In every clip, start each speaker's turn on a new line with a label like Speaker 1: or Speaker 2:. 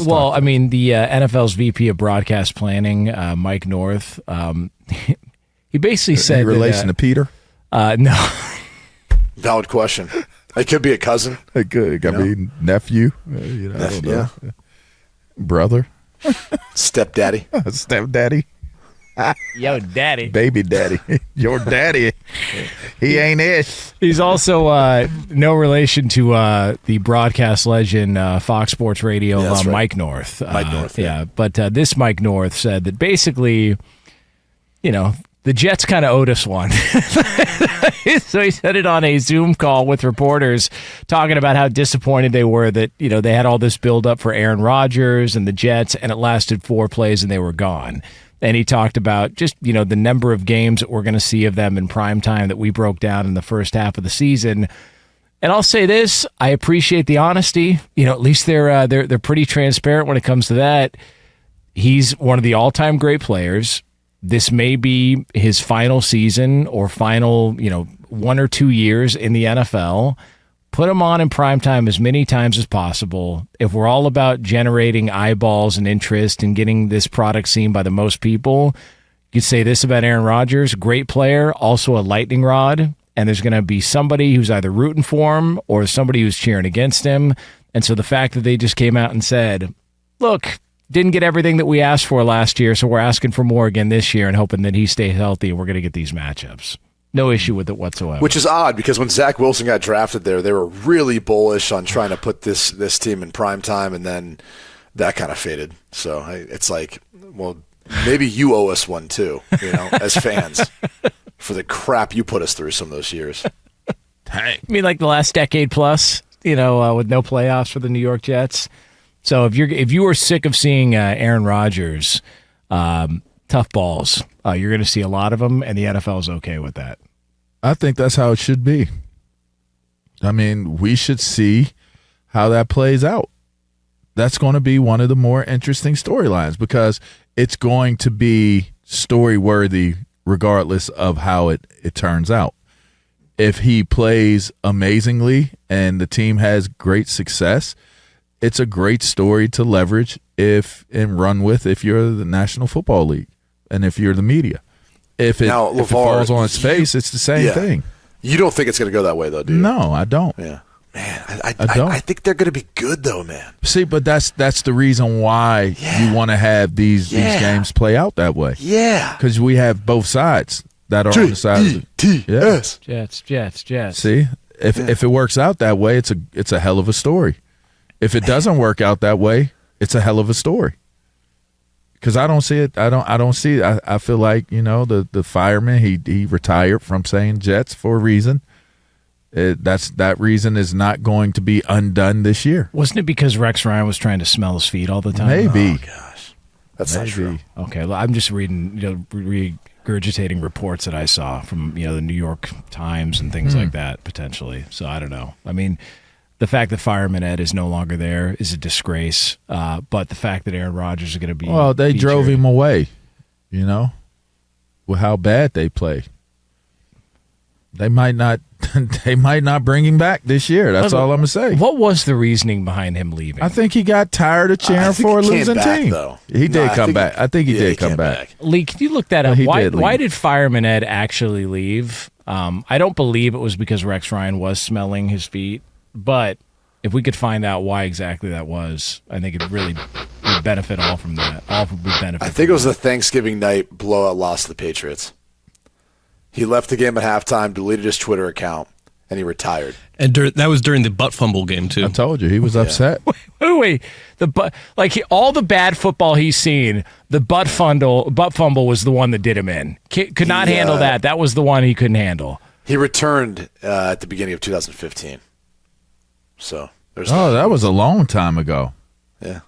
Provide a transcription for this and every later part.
Speaker 1: Well, I mean, the NFL's VP of Broadcast Planning, Mike North, he basically said
Speaker 2: in relation to Peter?
Speaker 1: No.
Speaker 3: Valid question. It could be a cousin.
Speaker 2: It could. I mean, nephew. I don't know. Yeah. Brother.
Speaker 3: Stepdaddy.
Speaker 2: Stepdaddy.
Speaker 1: Yo, daddy.
Speaker 2: Baby daddy. Your daddy. He ain't it.
Speaker 1: He's also no relation to the broadcast legend Fox Sports Radio,
Speaker 3: Yeah, that's right.
Speaker 1: Mike North.
Speaker 3: Mike North, yeah.
Speaker 1: But this Mike North said that basically, the Jets kind of owed us one. So he said it on a Zoom call with reporters talking about how disappointed they were that, they had all this buildup for Aaron Rodgers and the Jets, and it lasted 4 plays and they were gone. And he talked about just, the number of games that we're going to see of them in prime time that we broke down in the first half of the season. And I'll say this, I appreciate the honesty. At least they're pretty transparent when it comes to that. He's one of the all-time great players. This may be his final season or final, 1 or 2 years in the NFL. Put him on in primetime as many times as possible. If we're all about generating eyeballs and interest and getting this product seen by the most people, you could say this about Aaron Rodgers, great player, also a lightning rod, and there's going to be somebody who's either rooting for him or somebody who's cheering against him. And so the fact that they just came out and said, look, didn't get everything that we asked for last year, so we're asking for more again this year and hoping that he stays healthy and we're going to get these matchups. No issue with it whatsoever.
Speaker 3: Which is odd because when Zach Wilson got drafted there, they were really bullish on trying to put this team in prime time, and then that kind of faded. So it's like, well, maybe you owe us one too, as fans, for the crap you put us through some of those years.
Speaker 1: Hey. You mean like the last decade plus, with no playoffs for the New York Jets? So if you were sick of seeing Aaron Rodgers, tough balls, you're going to see a lot of them, and the NFL is okay with that.
Speaker 2: I think that's how it should be. I mean, we should see how that plays out. That's going to be one of the more interesting storylines because it's going to be story-worthy regardless of how it turns out. If he plays amazingly and the team has great success, it's a great story to leverage and run with if you're the National Football League and if you're the media. If it falls on its face, it's the same thing.
Speaker 3: You don't think it's going to go that way, though, do you?
Speaker 2: No, I don't.
Speaker 3: Yeah, man, I don't. I think they're going to be good, though, man.
Speaker 2: See, but that's the reason why you want to have these games play out that way.
Speaker 3: Yeah,
Speaker 2: because we have both sides that are on the side of
Speaker 3: the
Speaker 1: Jets.
Speaker 2: See, if it works out that way, it's a hell of a story. If it doesn't work out that way, it's a hell of a story. Because I don't see it. I don't see it. I feel like, the fireman, he retired from saying Jets for a reason. That reason is not going to be undone this year.
Speaker 1: Wasn't it because Rex Ryan was trying to smell his feet all the time?
Speaker 2: Maybe.
Speaker 3: Oh, gosh. That's not true.
Speaker 1: Okay, well, I'm just reading, regurgitating reports that I saw from, the New York Times and things like that, potentially. So I don't know. I mean, the fact that Fireman Ed is no longer there is a disgrace, but the fact that Aaron Rodgers is going to be
Speaker 2: they drove him away, with how bad they play. They might not bring him back this year. That's all I'm going to say.
Speaker 1: What was the reasoning behind him leaving?
Speaker 2: I think he got tired of cheering for a losing team.
Speaker 3: Though.
Speaker 2: He did come back. I think he did come back.
Speaker 1: Lee, can you look that up? Why did Fireman Ed actually leave? I don't believe it was because Rex Ryan was smelling his feet. But if we could find out why exactly that was, I think it really would benefit all from that. All would benefit.
Speaker 3: I think it was the Thanksgiving night blowout loss to the Patriots. He left the game at halftime, deleted his Twitter account, and he retired.
Speaker 4: And that was during the butt fumble game too.
Speaker 2: I told you he was upset.
Speaker 1: Wait. All the bad football he's seen, the butt fumble was the one that did him in. Could not handle that. That was the one he couldn't handle.
Speaker 3: He returned at the beginning of 2015. So
Speaker 2: that was a long time ago.
Speaker 3: Yeah.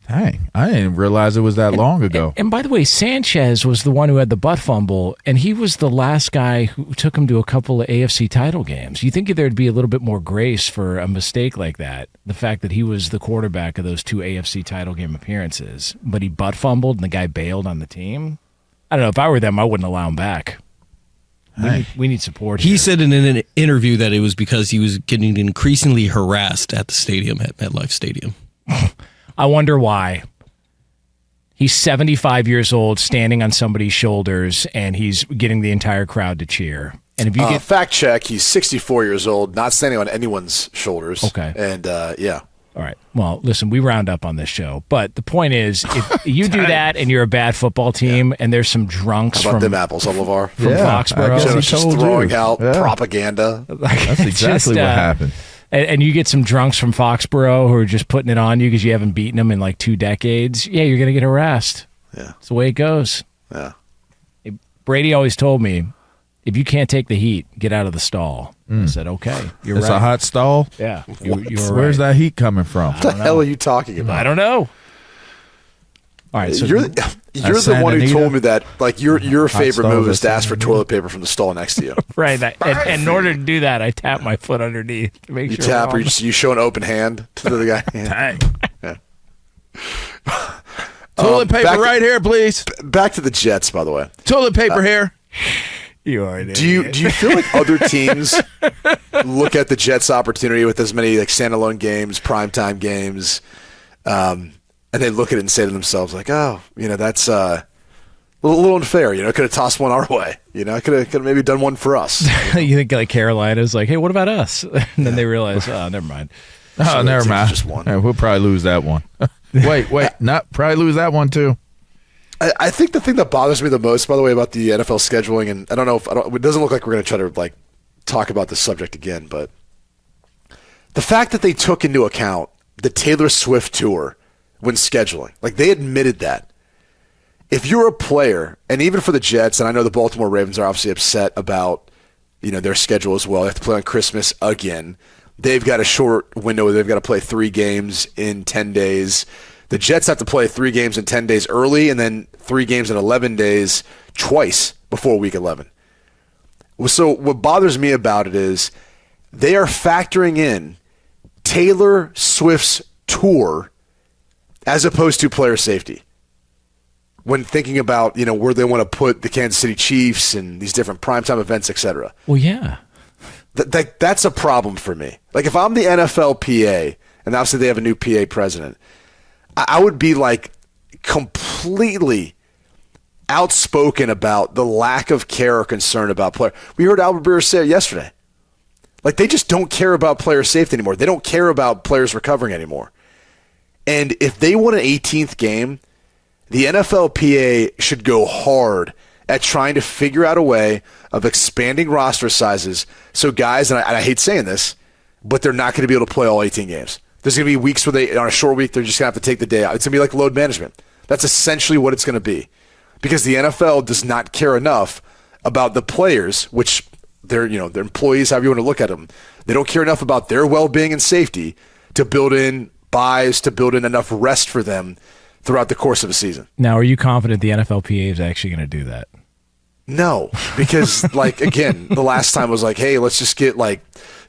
Speaker 2: Dang, I didn't realize it was that long ago.
Speaker 1: And by the way, Sanchez was the one who had the butt fumble, and he was the last guy who took him to a couple of AFC title games. You think there'd be a little bit more grace for a mistake like that, the fact that he was the quarterback of those 2 AFC title game appearances, but he butt fumbled and the guy bailed on the team? I don't know. If I were them, I wouldn't allow him back. We need support here.
Speaker 4: He said in an interview that it was because he was getting increasingly harassed at the stadium, at MetLife Stadium.
Speaker 1: I wonder why. He's 75 years old, standing on somebody's shoulders, and he's getting the entire crowd to cheer. And if you get
Speaker 3: fact check, he's 64 years old, not standing on anyone's shoulders.
Speaker 1: Okay.
Speaker 3: And yeah.
Speaker 1: All right. Well, listen, we round up on this show, but the point is, if you do that and you're a bad football team, and there's some drunks
Speaker 3: How about
Speaker 1: from
Speaker 3: them apples, LaVar?
Speaker 1: Foxborough,
Speaker 2: I guess he
Speaker 3: Just
Speaker 2: told
Speaker 3: throwing
Speaker 2: you.
Speaker 3: out
Speaker 2: Yeah.
Speaker 3: propaganda.
Speaker 2: That's exactly what happened.
Speaker 1: And you get some drunks from Foxborough who are just putting it on you because you haven't beaten them in like 2 decades. Yeah, you're going to get harassed.
Speaker 3: Yeah.
Speaker 1: It's the way it goes.
Speaker 3: Yeah.
Speaker 1: Brady always told me, if you can't take the heat, get out of the stall. I said, okay, you're
Speaker 2: It's
Speaker 1: right.
Speaker 2: a hot stall.
Speaker 1: Yeah, you were
Speaker 2: Where's
Speaker 1: right.
Speaker 2: that heat coming from?
Speaker 3: What the hell are you talking about?
Speaker 1: I don't know. All right, so
Speaker 3: You're the
Speaker 2: Santa
Speaker 3: one who
Speaker 2: Anita?
Speaker 3: told me that, like, your favorite
Speaker 2: stalls
Speaker 3: move
Speaker 2: at
Speaker 3: is to ask for
Speaker 2: Santa
Speaker 3: toilet paper from the stall next to you.
Speaker 1: right, and in order to do that, I tap my foot underneath to make
Speaker 3: You
Speaker 1: sure.
Speaker 3: tap
Speaker 1: we're
Speaker 3: or
Speaker 1: all-
Speaker 3: you show an open hand to the guy.
Speaker 1: Dang.
Speaker 2: Toilet paper
Speaker 3: back-
Speaker 2: right here, please.
Speaker 3: Back to the Jets, by the way.
Speaker 2: Toilet paper here.
Speaker 1: You are an
Speaker 3: Do you
Speaker 1: idiot.
Speaker 3: feel like other teams look at the Jets' opportunity with as many like standalone games, primetime games, and they look at it and say to themselves, like, "Oh, that's a little unfair. Could have tossed one our way. Could have maybe done one for us."
Speaker 1: You think like Carolina's like, hey, what about us? And then they realize, oh, never mind.
Speaker 2: Oh,
Speaker 3: So
Speaker 2: never
Speaker 3: it's
Speaker 2: mind.
Speaker 3: just one.
Speaker 2: Yeah, we'll probably lose that one. wait, not probably lose that one too.
Speaker 3: I think the thing that bothers me the most, by the way, about the NFL scheduling, and I don't know if it doesn't look like we're going to try to like talk about this subject again, but the fact that they took into account the Taylor Swift tour when scheduling, like they admitted that. If you're a player, and even for the Jets, and I know the Baltimore Ravens are obviously upset about their schedule as well. They have to play on Christmas again. They've got a short window where they've got to play 3 games in 10 days. The Jets have to play 3 games in 10 days early and then 3 games in 11 days twice before week 11. So what bothers me about it is they are factoring in Taylor Swift's tour as opposed to player safety when thinking about where they want to put the Kansas City Chiefs and these different primetime events, etc.
Speaker 1: Well, yeah.
Speaker 3: That's a problem for me. Like if I'm the NFLPA, and obviously they have a new PA president, I would be like completely outspoken about the lack of care or concern about player. We heard Albert Breer say it yesterday. Like they just don't care about player safety anymore. They don't care about players recovering anymore. And if they want an 18th game, the NFLPA should go hard at trying to figure out a way of expanding roster sizes so guys, and I hate saying this, but they're not going to be able to play all 18 games. There's going to be weeks where on a short week, they're just going to have to take the day out. It's going to be like load management. That's essentially what it's going to be because the NFL does not care enough about the players, which they're employees, however you want to look at them. They don't care enough about their well-being and safety to build in buys, to build in enough rest for them throughout the course of a season.
Speaker 1: Now, are you confident the NFLPA is actually going to do that?
Speaker 3: No, because again, the last time was like, hey, let's just get a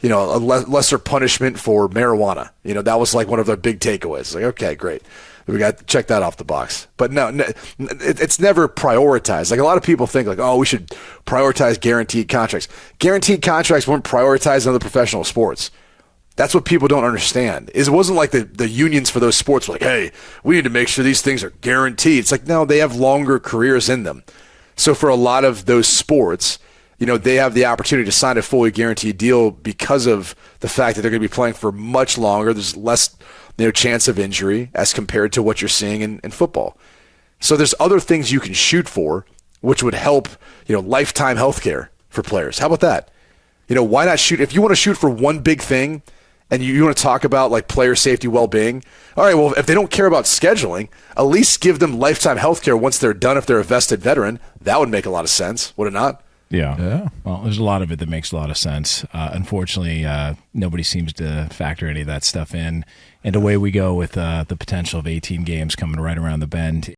Speaker 3: lesser punishment for marijuana. That was like one of their big takeaways. Like, okay, great. We got to check that off the box. But no, it's never prioritized. Like a lot of people think like, oh, we should prioritize guaranteed contracts. Guaranteed contracts weren't prioritized in other professional sports. That's what people don't understand. It wasn't like the unions for those sports were like, hey, we need to make sure these things are guaranteed. It's like, no, they have longer careers in them. So for a lot of those sports, they have the opportunity to sign a fully guaranteed deal because of the fact that they're going to be playing for much longer. There's less chance of injury as compared to what you're seeing in football. So there's other things you can shoot for, which would help, lifetime health care for players. How about that? Why not shoot? If you want to shoot for one big thing and you want to talk about like player safety, well-being, all right, well, if they don't care about scheduling, at least give them lifetime health care once they're done if they're a vested veteran. That would make a lot of sense, would it not?
Speaker 1: Yeah. Well, there's a lot of it that makes a lot of sense. Unfortunately, nobody seems to factor any of that stuff in. And away we go with the potential of 18 games coming right around the bend.